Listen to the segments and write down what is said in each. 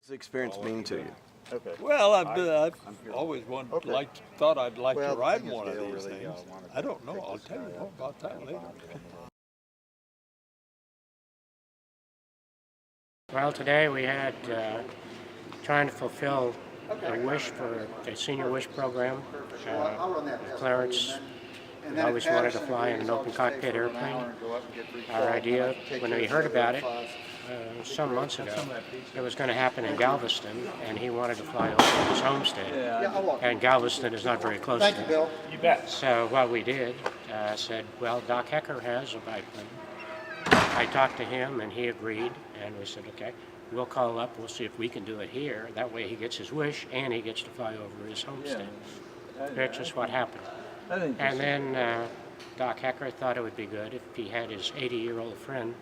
What's the experience mean to you? Okay. Well, I've always Okay. thought I'd like Well, to ride the thing is, one of Gail these really, things. wanted I to don't know. take I'll this tell you guy more up about that later. Well, today we had trying to fulfill a wish for the Senior Wish program. Clarence always wanted to fly in an open cockpit airplane. Our idea, when we heard about it some months ago, it was going to happen in Galveston, and he wanted to fly over to his homestead. And Galveston is not very close to Thank you, Bill. You bet. So what we did, said, well, Doc Hecker has a biplane. I talked to him and he agreed, and we said, okay, we'll call up, we'll see if we can do it here. That way he gets his wish and he gets to fly over his homestead. That's just what happened. And then Doc Hecker thought it would be good if he had his 80-year-old friend,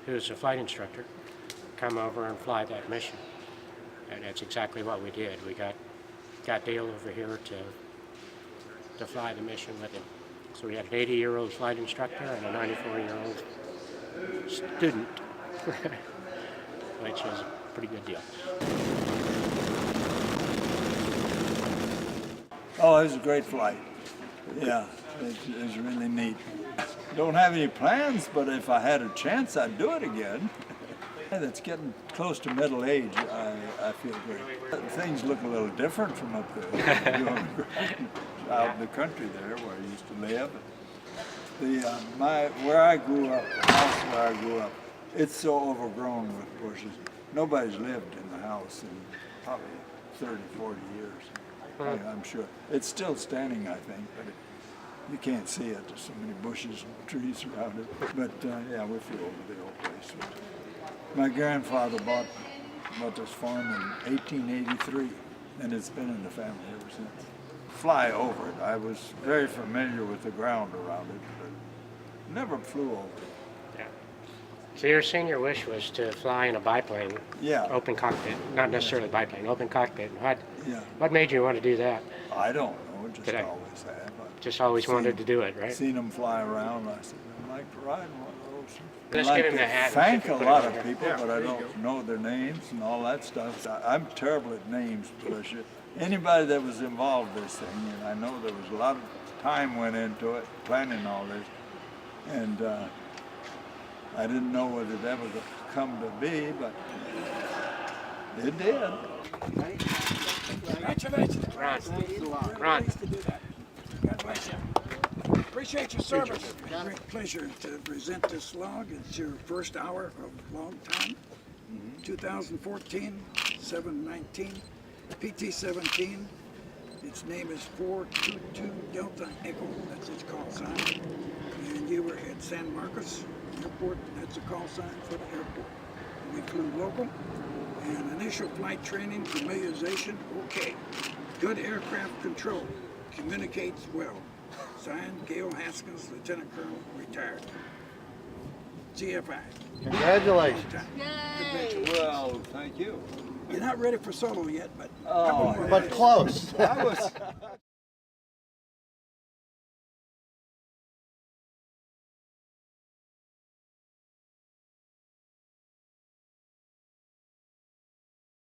who's a flight instructor, come over and fly that mission. And that's exactly what we did. We got Dale over here to fly the mission with him. So we had an 80-year-old flight instructor and a 94-year-old student, which is a pretty good deal. Oh, it was a great flight. Yeah, it was really neat. Don't have any plans, but if I had a chance, I'd do it again. That's getting close to middle age, I feel great. Things look a little different from up there. Out in the country there, where I used to live. Where I grew up, the house where I grew up, it's so overgrown with bushes. Nobody's lived in the house in probably 30, 40 years. I'm sure. It's still standing, I think, but you can't see it. There's so many bushes and trees around it. But yeah, we flew over the old place. My grandfather bought this farm in 1883, and it's been in the family ever since. Fly over it. I was very familiar with the ground around it, but never flew over it. Yeah. So your senior wish was to fly in a biplane, Yeah. open cockpit, not necessarily biplane, open cockpit. Yeah. What made you want to do that? I don't know, just Did I- always have. Just always wanted to do it, right? Seen them fly around, I said, I'd like to ride one of those. Let's I'd give like him the to hat and thank see if a we put lot it of here. people, but I don't know their names and all that stuff. I'm terrible at names, bless you. Anybody that was involved in this thing, and I know there was a lot of time went into it, planning all this, and I didn't know whether it ever would come to be, but it did. Congratulations. Ron. Pleased to do that. God bless you. Appreciate your service. Great pleasure to present this log. It's your first hour of long time. 2014, 719, PT-17. Its name is 422 Delta Echo. That's its call sign. And you were at San Marcos Airport. That's a call sign for the airport. We flew local. And initial flight training, familiarization, okay. Good aircraft control, communicates well. Signed, Gail Haskins, Lieutenant Colonel, retired. CFI. Congratulations. Yay! Well, thank you. You're not ready for solo yet, but a couple more But days. close. I was